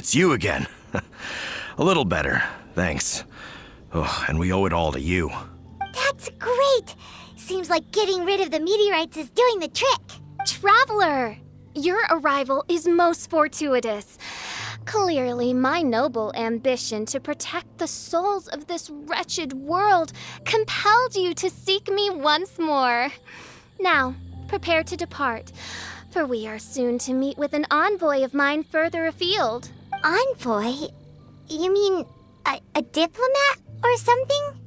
it's you again. A little better, thanks. Oh, and we owe it all to you. That's great! Seems like getting rid of the meteorites is doing the trick. Traveler! Your arrival is most fortuitous. Clearly, my noble ambition to protect the souls of this wretched world compelled you to seek me once more. Now, prepare to depart, for we are soon to meet with an envoy of mine further afield. Envoy? You mean a diplomat or something?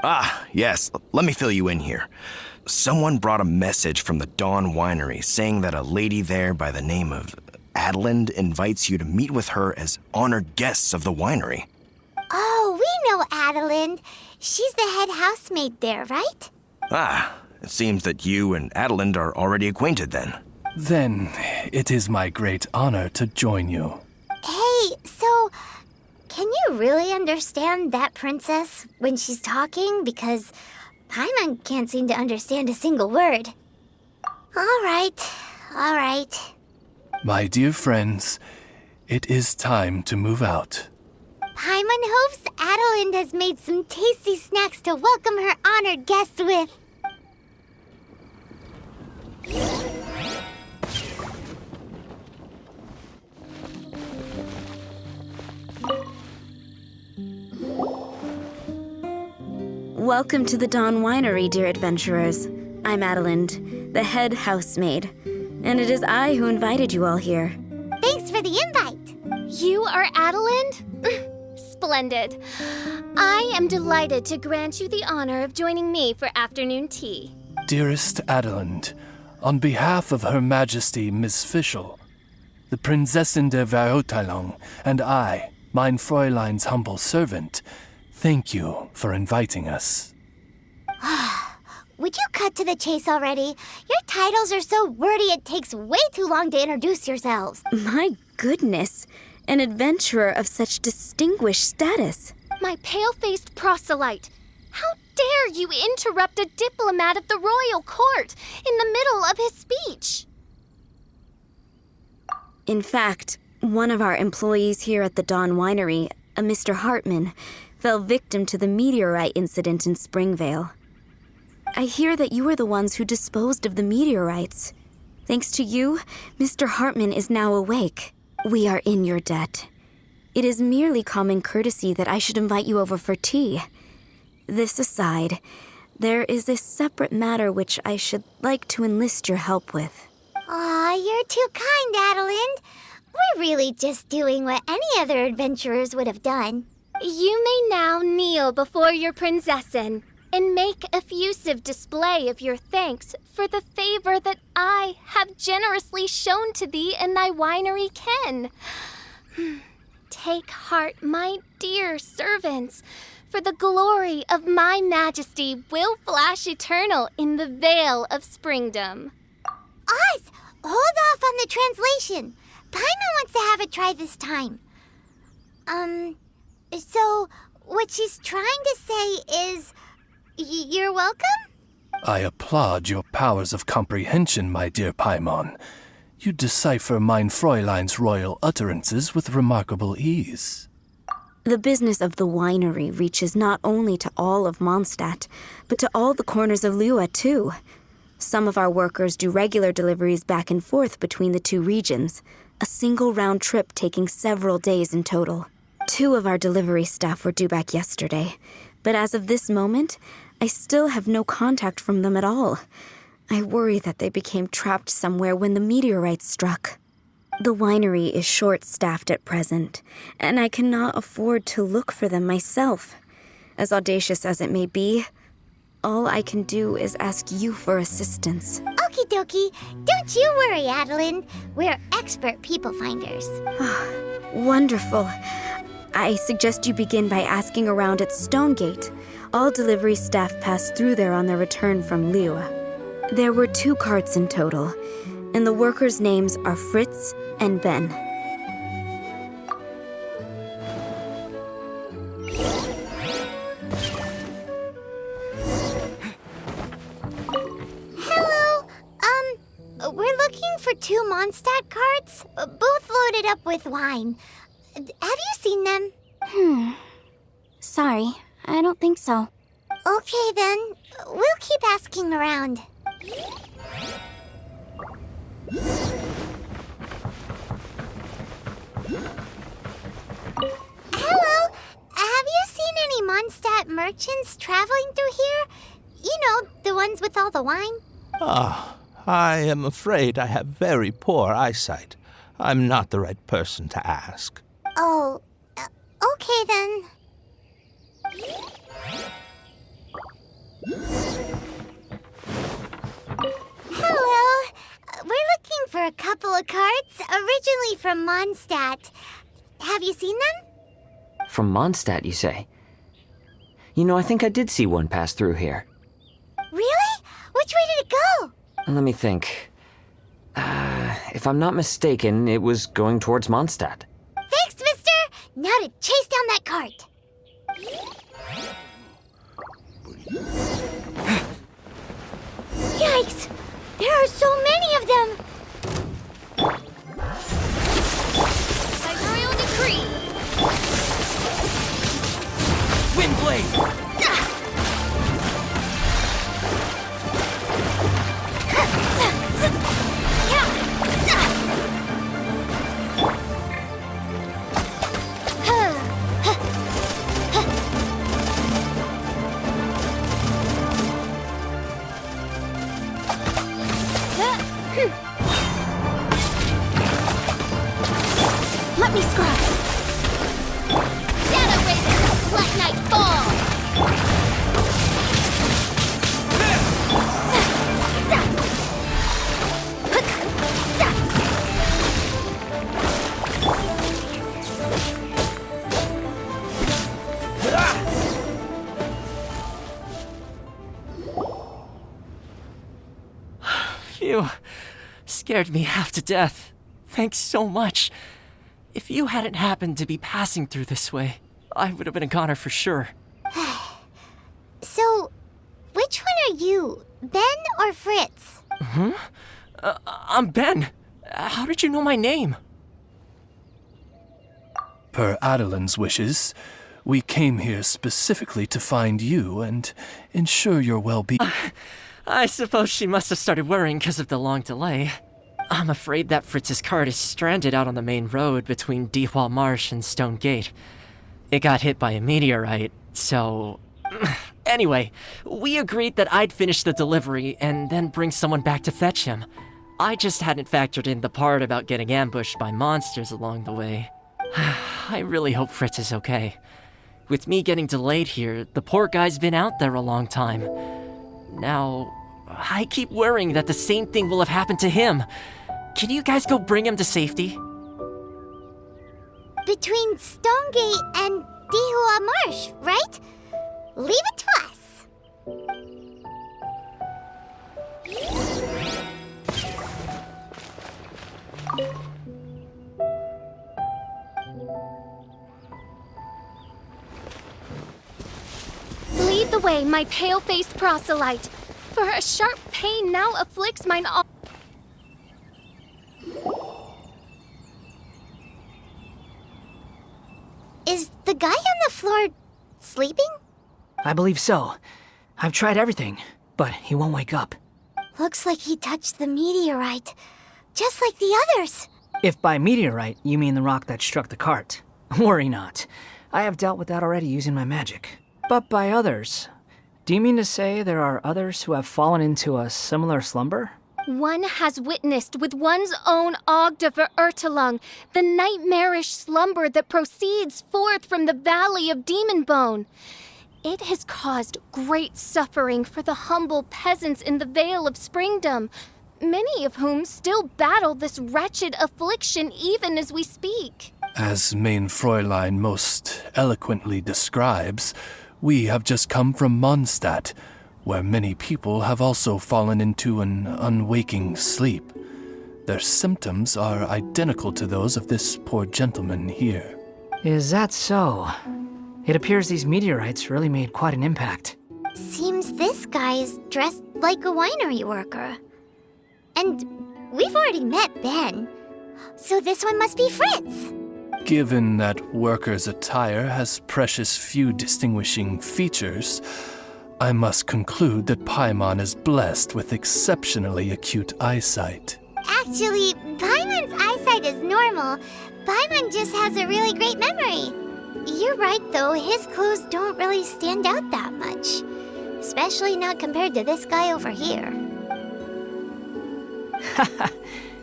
Ah, yes, let me fill you in here. Someone brought a message from the Dawn Winery saying that a lady there by the name of Adelind invites you to meet with her as honored guests of the winery. Oh, we know Adelind. She's the head housemaid there, right? Ah, it seems that you and Adelind are already acquainted then. Then it is my great honor to join you. Hey, so can you really understand that princess when she's talking? Because Paimon can't seem to understand a single word. All right. My dear friends, it is time to move out. Paimon hopes Adelind has made some tasty snacks to welcome her honored guests with. Welcome to the Dawn Winery, dear adventurers. I'm Adelind, the head housemaid, and it is I who invited you all here. Thanks for the invite. You are Adelind? Splendid. I am delighted to grant you the honor of joining me for afternoon tea. Dearest Adelind, on behalf of Her Majesty Miss Fischl, the Prinzessin der Verurteilung, and I, mein Fräulein's humble servant, thank you for inviting us. Would you cut to the chase already? Your titles are so wordy it takes way too long to introduce yourselves. My goodness, an adventurer of such distinguished status. My pale-faced proselyte. How dare you interrupt a diplomat of the royal court in the middle of his speech? In fact, one of our employees here at the Dawn Winery, a Mr. Hartman, fell victim to the meteorite incident in Springvale. I hear that you were the ones who disposed of the meteorites. Thanks to you, Mr. Hartman is now awake. We are in your debt. It is merely common courtesy that I should invite you over for tea. This aside, there is a separate matter which I should like to enlist your help with. Aw, you're too kind, Adelind. We're really just doing what any other adventurers would have done. You may now kneel before your Prinzessin and make effusive display of your thanks for the favor that I have generously shown to thee and thy winery ken. Take heart, my dear servants, for the glory of my majesty will flash eternal in the vale of springdom. Oz, hold off on the translation. Paimon wants to have a try this time. So what she's trying to say is, you're welcome? I applaud your powers of comprehension, my dear Paimon. You decipher mein Fräulein's royal utterances with remarkable ease. The business of the winery reaches not only to all of Mondstadt, but to all the corners of Lua, too. Some of our workers do regular deliveries back and forth between the two regions, a single round trip taking several days in total. 2 of our delivery staff were due back yesterday, but as of this moment, I still have no contact from them at all. I worry that they became trapped somewhere when the meteorites struck. The winery is short-staffed at present, and I cannot afford to look for them myself. As audacious as it may be, all I can do is ask you for assistance. Okie dokie. Don't you worry, Adelind. We're expert people finders. Wonderful. I suggest you begin by asking around at Stonegate. All delivery staff pass through there on their return from Lua. There were 2 carts in total, and the workers' names are Fritz and Ben. Hello. We're looking for 2 Mondstadt carts, both loaded up with wine. Have you seen them? Sorry, I don't think so. Okay then, we'll keep asking around. Hello, have you seen any Mondstadt merchants traveling through here? You know, the ones with all the wine? I am afraid I have very poor eyesight. I'm not the right person to ask. Oh, okay then. Hello. We're looking for a couple of carts, originally from Mondstadt. Have you seen them? From Mondstadt, you say? You know, I think I did see one pass through here. Really? Which way did it go? Let me think. If I'm not mistaken, it was going towards Mondstadt. Thanks, mister! Now to chase down that cart. Yikes! There are so many of them! By royal decree! Windblade! Let me scry. Shadow Razor! Black Knight fall! Phew. Scared me half to death. Thanks so much. If you hadn't happened to be passing through this way, I would have been a goner for sure. So, which one are you, Ben or Fritz? I'm Ben. How did you know my name? Per Adelin's wishes, we came here specifically to find you and ensure your well-being. I suppose she must have started worrying because of the long delay. I'm afraid that Fritz's cart is stranded out on the main road between Deepwall Marsh and Stone Gate. It got hit by a meteorite, so... Anyway, we agreed that I'd finish the delivery and then bring someone back to fetch him. I just hadn't factored in the part about getting ambushed by monsters along the way. I really hope Fritz is okay. With me getting delayed here, the poor guy's been out there a long time. Now, I keep worrying that the same thing will have happened to him. Can you guys go bring him to safety? Between Stonegate and Dihua Marsh, right? Leave it to us. Lead the way, my pale-faced proselyte, for a sharp pain now afflicts mine all. Is the guy on the floor sleeping? I believe so. I've tried everything, but he won't wake up. Looks like he touched the meteorite, just like the others. If by meteorite you mean the rock that struck the cart, worry not. I have dealt with that already using my magic. But by others, do you mean to say there are others who have fallen into a similar slumber? One has witnessed with one's own Ogda Verurtelung the nightmarish slumber that proceeds forth from the valley of Demonbone. It has caused great suffering for the humble peasants in the Vale of Springdom, many of whom still battle this wretched affliction even as we speak. As Main Fräulein most eloquently describes, we have just come from Mondstadt, where many people have also fallen into an unwaking sleep. Their symptoms are identical to those of this poor gentleman here. Is that so? It appears these meteorites really made quite an impact. Seems this guy is dressed like a winery worker. And We've already met Ben. So this one must be Fritz. Given that worker's attire has precious few distinguishing features, I must conclude that Paimon is blessed with exceptionally acute eyesight. Actually, Paimon's eyesight is normal. Paimon just has a really great memory. You're right, though. His clothes don't really stand out that much. Especially not compared to this guy over here.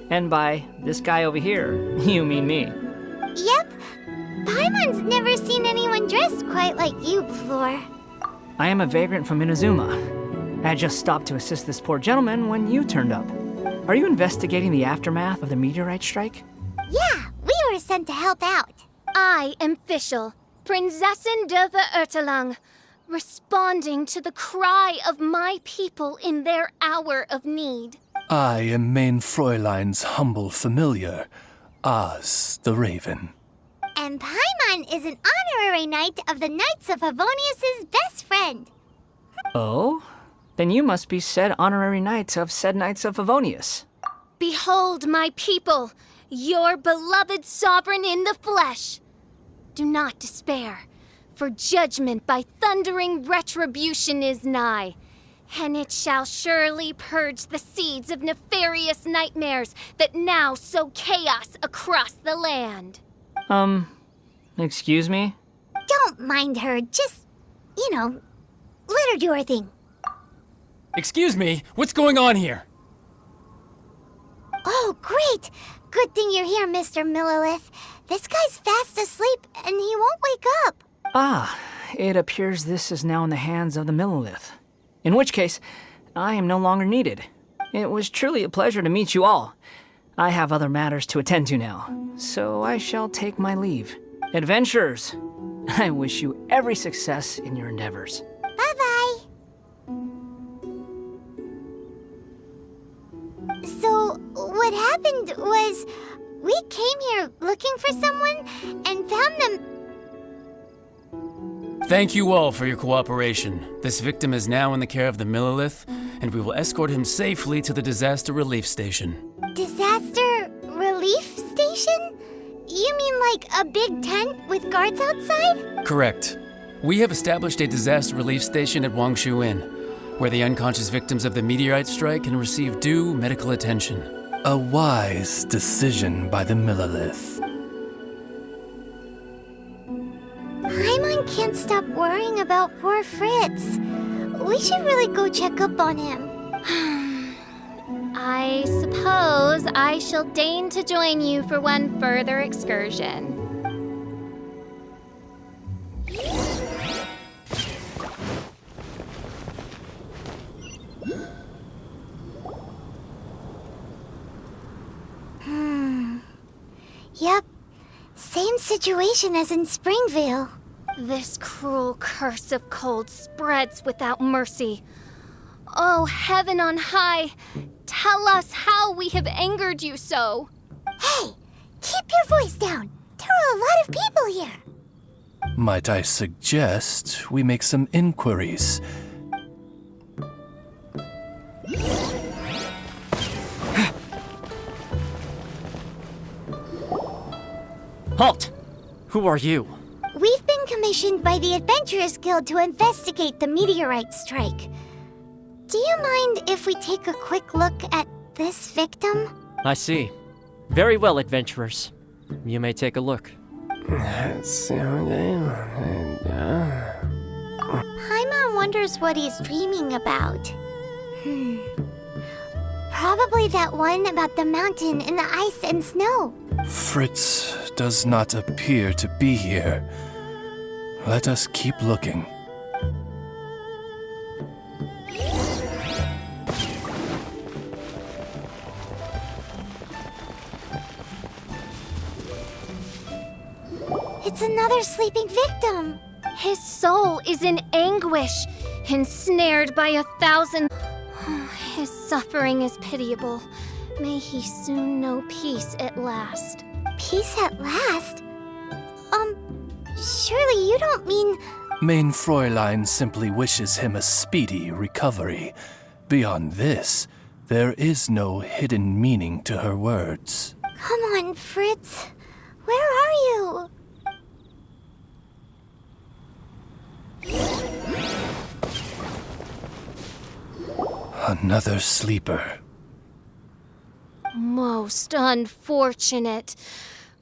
And by this guy over here, you mean me. Yep. Paimon's never seen anyone dressed quite like you before. I am a vagrant from Inazuma. I had just stopped to assist this poor gentleman when you turned up. Are you investigating the aftermath of the meteorite strike? Yeah, we were sent to help out. I am Fischl, Prinzessin der Verurteilung, responding to the cry of my people in their hour of need. I am Main Fräulein's humble familiar, Oz the Raven. And Paimon is an honorary knight of the Knights of Favonius' best friend. Oh? Then you must be said honorary knight of said Knights of Favonius. Behold my people, your beloved sovereign in the flesh. Do not despair, for judgment by thundering retribution is nigh, and it shall surely purge the seeds of nefarious nightmares that now sow chaos across the land. Excuse me? Don't mind her, just, let her do her thing. Excuse me, what's going on here? Oh, great! Good thing you're here, Mr. Millilith. This guy's fast asleep, and he won't wake up. Ah, it appears this is now in the hands of the Millilith. In which case, I am no longer needed. It was truly a pleasure to meet you all. I have other matters to attend to now, so I shall take my leave. Adventurers, I wish you every success in your endeavors. Bye-bye. So, what happened was, we came here looking for someone and found them. Thank you all for your cooperation. This victim is now in the care of the Millilith, and we will escort him safely to the disaster relief station. Disaster relief station? You mean like a big tent with guards outside? Correct. We have established a disaster relief station at Wangshu Inn, where the unconscious victims of the meteorite strike can receive due medical attention. A wise decision by the Millilith. Paimon can't stop worrying about poor Fritz. We should really go check up on him. I suppose I shall deign to join you for one further excursion. Yep, same situation as in Springvale. This cruel curse of cold spreads without mercy. Oh, heaven on high, tell us how we have angered you so. Hey, keep your voice down. There are a lot of people here. Might I suggest we make some inquiries? Halt! Who are you? We've been commissioned by the Adventurers Guild to investigate the meteorite strike. Do you mind if we take a quick look at this victim? I see. Very well, adventurers. You may take a look. Paimon wonders what he's dreaming about. Probably that one about the mountain and the ice and snow. Fritz does not appear to be here. Let us keep looking. It's another sleeping victim. His soul is in anguish, ensnared by 1,000. His suffering is pitiable. May he soon know peace at last. Peace at last? Surely you don't mean... Main Fräulein simply wishes him a speedy recovery. Beyond this, There is no hidden meaning to her words. Come on, Fritz. Where are you? Another sleeper. Most unfortunate.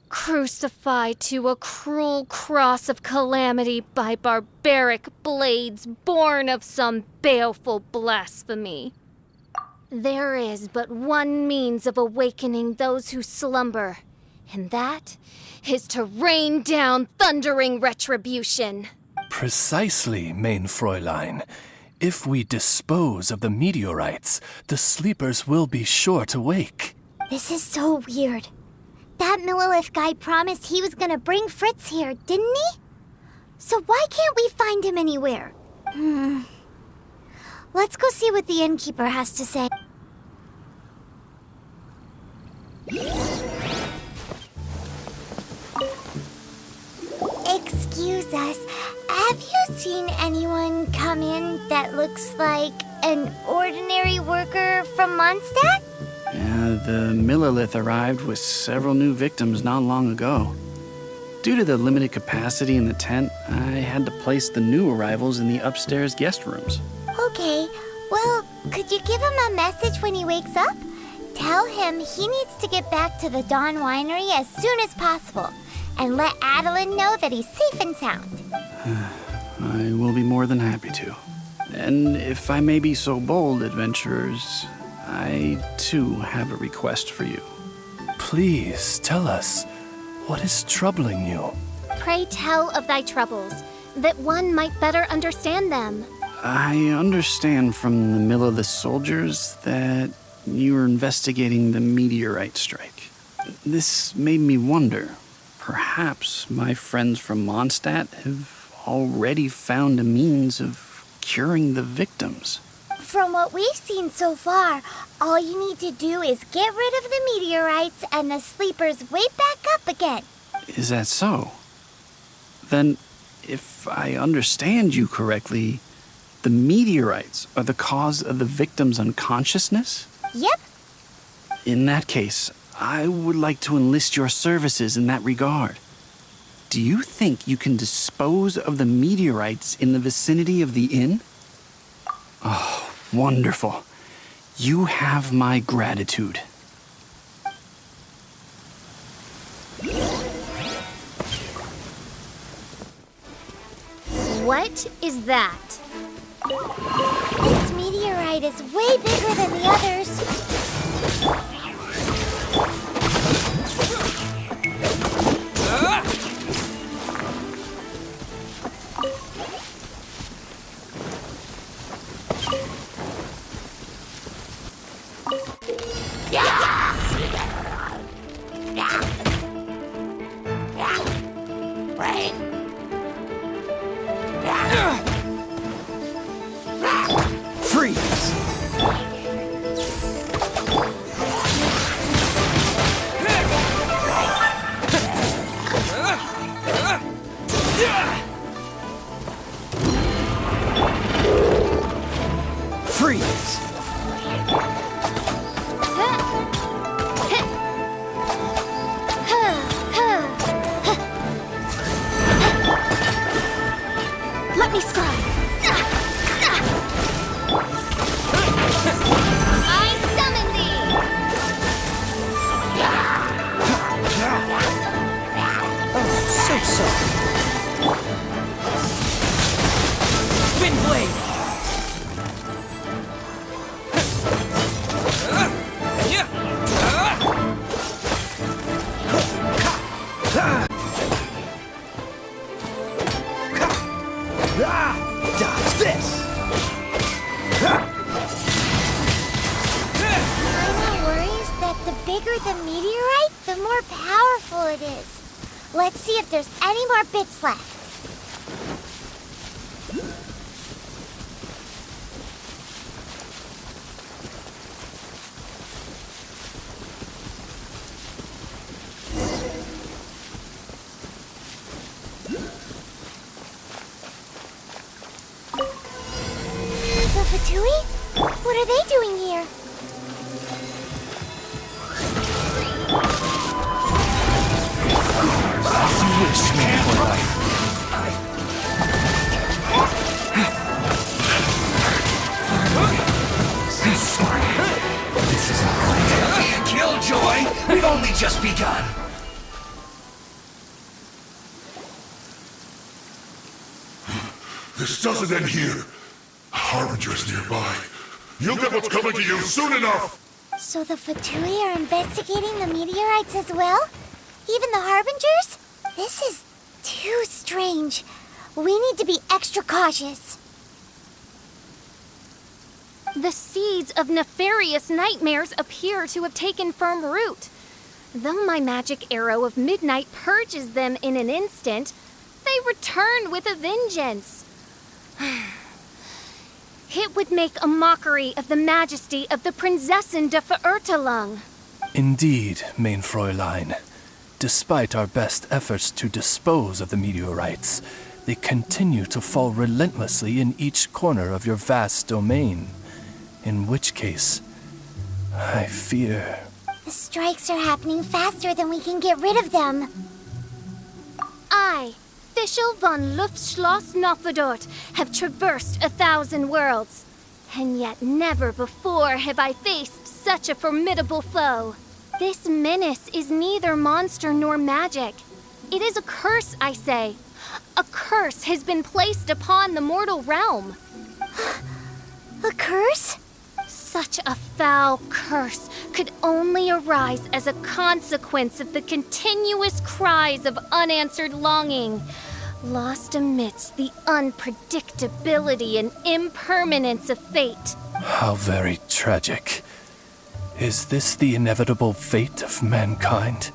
Crucified to a cruel cross of calamity by barbaric blades born of some baleful blasphemy. There is but one means of awakening those who slumber, and that is to rain down thundering retribution. Precisely, Main Fräulein. If we dispose of the meteorites, the sleepers will be sure to wake. This is so weird. That Millilith guy promised he was gonna bring Fritz here, didn't he? So why can't we find him anywhere? Let's go see what the innkeeper has to say. Excuse us, have you seen anyone come in that looks like an ordinary worker from Mondstadt? Yeah, the Millilith arrived with several new victims not long ago. Due to the limited capacity in the tent, I had to place the new arrivals in the upstairs guest rooms. Okay, well, could you give him a message when he wakes up? Tell him he needs to get back to the Dawn Winery as soon as possible, and let Adeline know that he's safe and sound. I will be more than happy to. And if I may be so bold, adventurers, I too have a request for you. Please tell us, what is troubling you? Pray tell of thy troubles, that one might better understand them. I understand from the Millilith soldiers that you are investigating the meteorite strike. This made me wonder, perhaps my friends from Mondstadt have already found a means of curing the victims. From what we've seen so far, all you need to do is get rid of the meteorites and the sleepers wake back up again. Is that so? Then, if I understand you correctly, the meteorites are the cause of the victim's unconsciousness? Yep. In that case, I would like to enlist your services in that regard. Do you think you can dispose of the meteorites in the vicinity of the inn? Oh, wonderful. You have my gratitude. What is that? This meteorite is way bigger than the others. Let me scry. I summon thee. Oh, so. Wind blade. Dodge this! My worry is that the bigger the meteorite, the more powerful it is. Let's see if there's any more bits left. Fatui? What are they doing here? wish, main Fräulein. This isn't going to be a killjoy. We've only just begun. This doesn't end here. Harbinger's nearby. You'll get what's coming to you soon enough! So the Fatui are investigating the meteorites as well? Even the Harbingers? This is too strange. We need to be extra cautious. The seeds of nefarious nightmares appear to have taken firm root. Though my magic arrow of midnight purges them in an instant, they return with a vengeance. It would make a mockery of the majesty of the Prinzessin de Verurteilung. Indeed, main Fräulein. Despite our best efforts to dispose of the meteorites, they continue to fall relentlessly in each corner of your vast domain. In which case, I fear... The strikes are happening faster than we can get rid of them. I, Fischl von Luftschloss Nopfadort, have traversed 1,000 worlds. And yet never before have I faced such a formidable foe. This menace is neither monster nor magic. It is a curse, I say. A curse has been placed upon the mortal realm. A curse? Such a foul curse could only arise as a consequence of the continuous cries of unanswered longing, lost amidst the unpredictability and impermanence of fate. How very tragic. Is this the inevitable fate of mankind?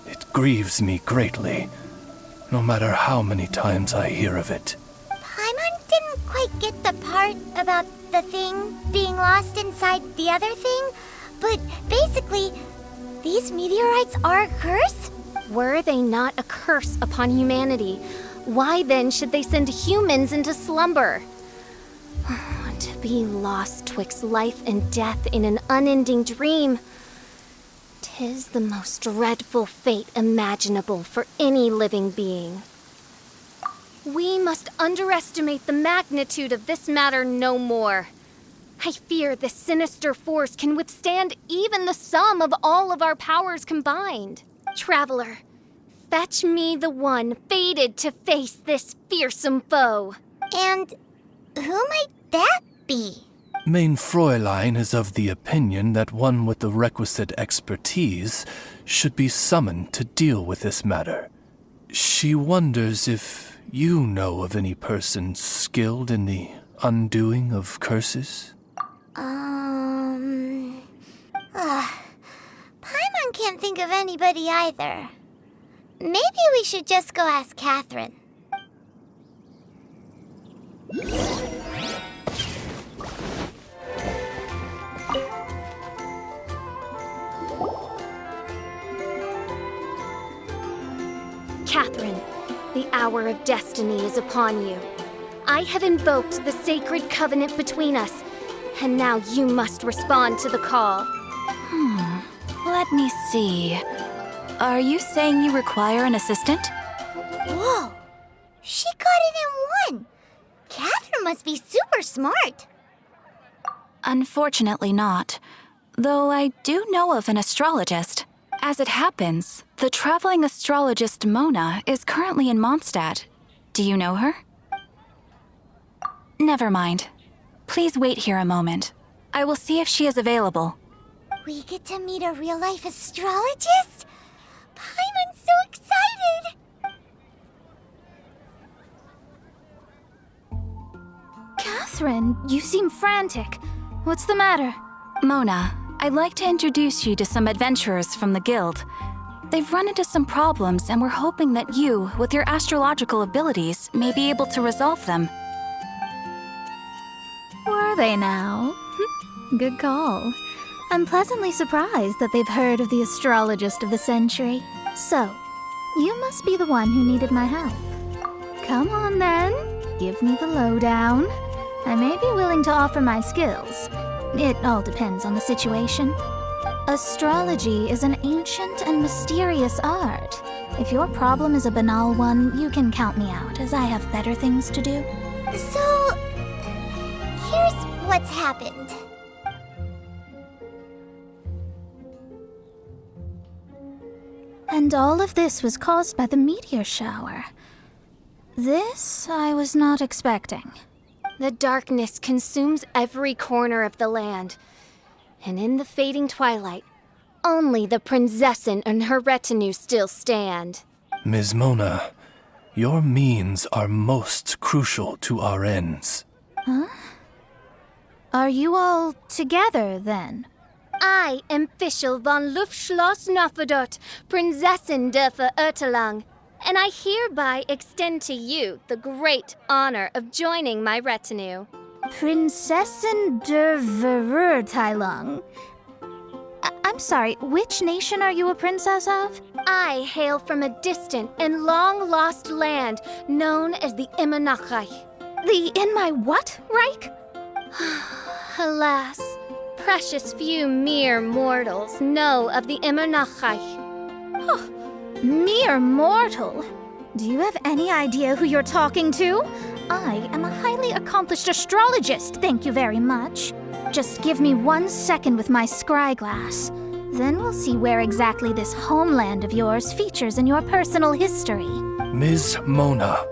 It grieves me greatly, no matter how many times I hear of it. Paimon didn't quite get the part about the thing being lost inside the other thing, but basically, these meteorites are a curse? Were they not a curse upon humanity, why then should they send humans into slumber? To be lost twixt life and death in an unending dream, 'tis the most dreadful fate imaginable for any living being. We must underestimate the magnitude of this matter no more. I fear this sinister force can withstand even the sum of all of our powers combined. Traveler, fetch me the one fated to face this fearsome foe. And who might that be? Main Fräulein is of the opinion that one with the requisite expertise should be summoned to deal with this matter. She wonders if you know of any person skilled in the undoing of curses? Paimon can't think of anybody either. Maybe we should just go ask Catherine. Catherine, the hour of destiny is upon you. I have invoked the sacred covenant between us, and now you must respond to the call. Let me see. Are you saying you require an assistant? Whoa! She got it in one! Catherine must be super smart! Unfortunately not. Though I do know of an astrologist. As it happens, the traveling astrologist Mona is currently in Mondstadt. Do you know her? Never mind. Please wait here a moment. I will see if she is available. We get to meet a real-life astrologist? Paimon's so excited! Catherine, you seem frantic. What's the matter? Mona, I'd like to introduce you to some adventurers from the guild. They've run into some problems and we're hoping that you, with your astrological abilities, may be able to resolve them. Were they now? Good call. I'm pleasantly surprised that they've heard of the astrologist of the century. So, you must be the one who needed my help. Come on then, give me the lowdown. I may be willing to offer my skills. It all depends on the situation. Astrology is an ancient and mysterious art. If your problem is a banal one, you can count me out, as I have better things to do. So, here's what's happened. And all of this was caused by the meteor shower. This I was not expecting. The darkness consumes every corner of the land. And in the fading twilight, only the Prinzessin and her retinue still stand. Ms. Mona, your means are most crucial to our ends. Huh? Are you all together, then? I am Fischl von Luftschloss Nofadot, Prinzessin der Verurteilung, and I hereby extend to you the great honor of joining my retinue. Prinzessin der Verurteilung? I'm sorry, which nation are you a princess of? I hail from a distant and long-lost land known as the Immernachtreich. The in my what, Reich? Alas, precious few mere mortals know of the Immernachtreich. Oh, mere mortal? Do you have any idea who you're talking to? I am a highly accomplished astrologist, thank you very much. Just give me 1 second with my scryglass. Then we'll see where exactly this homeland of yours features in your personal history. Ms. Mona,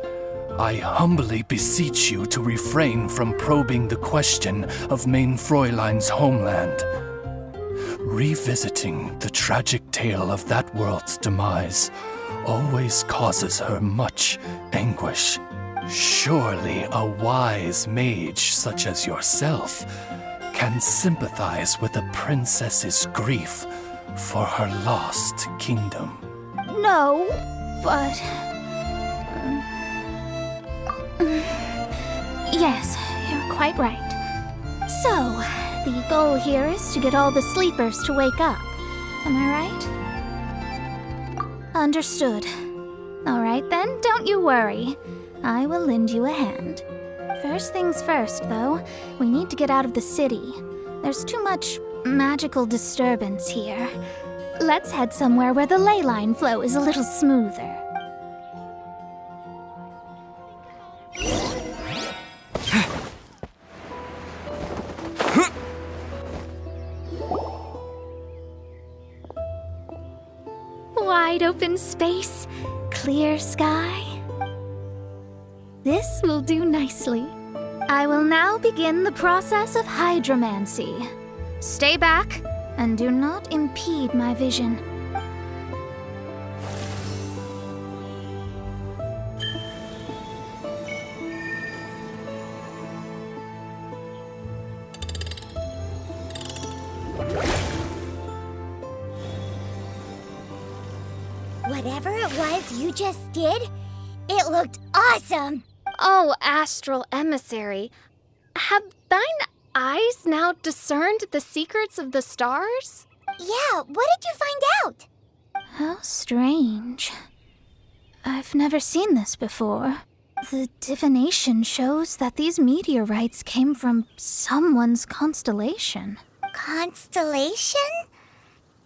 I humbly beseech you to refrain from probing the question of Main Fräulein's homeland. Revisiting the tragic tale of that world's demise always causes her much anguish. Surely a wise mage such as yourself can sympathize with a princess's grief for her lost kingdom. No, but... Yes, you're quite right. So, the goal here is to get all the sleepers to wake up. Am I right? Understood. All right then, don't you worry. I will lend you a hand. First things first, though, we need to get out of the city. There's too much magical disturbance here. Let's head somewhere where the ley line flow is a little smoother. Wide open space, clear sky. This will do nicely. I will now begin the process of hydromancy. Stay back and do not impede my vision. Whatever it was you just did, it looked awesome! Oh, astral emissary, have thine eyes now discerned the secrets of the stars? Yeah, what did you find out? How strange. I've never seen this before. The divination shows that these meteorites came from someone's constellation. Constellation?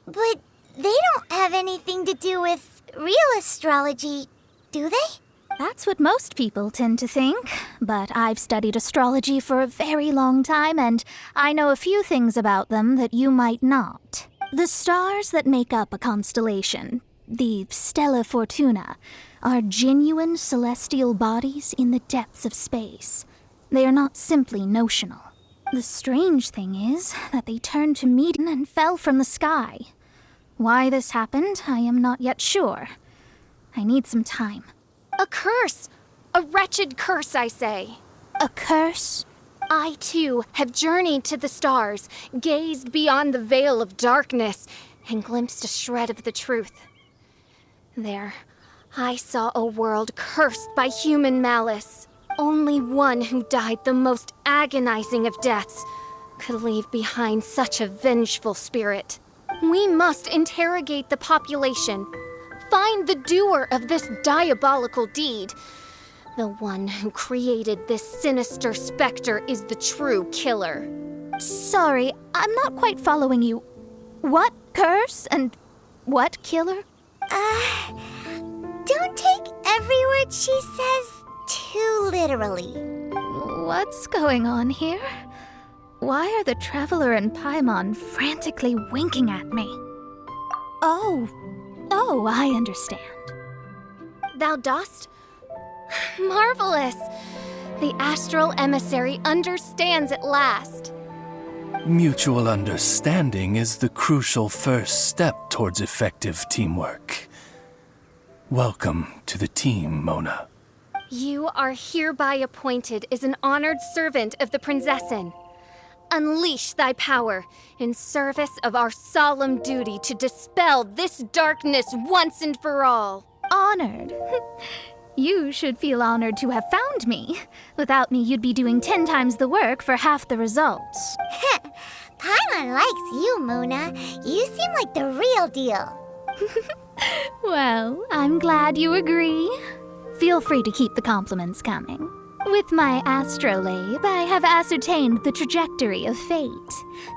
But they don't have anything to do with real astrology, do they? That's what most people tend to think, but I've studied astrology for a very long time, and I know a few things about them that you might not. The stars that make up a constellation, the Stella Fortuna, are genuine celestial bodies in the depths of space. They are not simply notional. The strange thing is that they turned to meteor and fell from the sky. Why this happened, I am not yet sure. I need some time. A curse! A wretched curse, I say. A curse? I, too, have journeyed to the stars, gazed beyond the veil of darkness, and glimpsed a shred of the truth. There, I saw a world cursed by human malice. Only one who died the most agonizing of deaths could leave behind such a vengeful spirit. We must interrogate the population. Find the doer of this diabolical deed. The one who created this sinister specter is the true killer. Sorry, I'm not quite following you. What curse and what killer? every word she says too literally. What's going on here? Why are the Traveler and Paimon frantically winking at me? Oh, I understand. Thou dost? Marvelous! The astral emissary understands at last. Mutual understanding is the crucial first step towards effective teamwork. Welcome to the team, Mona. You are hereby appointed as an honored servant of the Prinzessin. Unleash thy power in service of our solemn duty to dispel this darkness once and for all. Honored? You should feel honored to have found me. Without me, you'd be doing 10 times the work for half the results. Paimon likes you, Mona. You seem like the real deal. Well, I'm glad you agree. Feel free to keep the compliments coming. With my astrolabe, I have ascertained the trajectory of fate.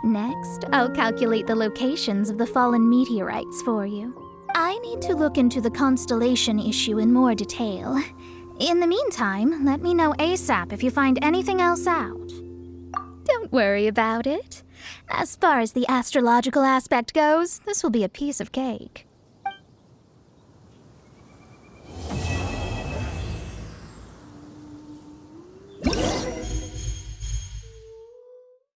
Next, I'll calculate the locations of the fallen meteorites for you. I need to look into the constellation issue in more detail. In the meantime, let me know ASAP if you find anything else out. Don't worry about it. As far as the astrological aspect goes, this will be a piece of cake.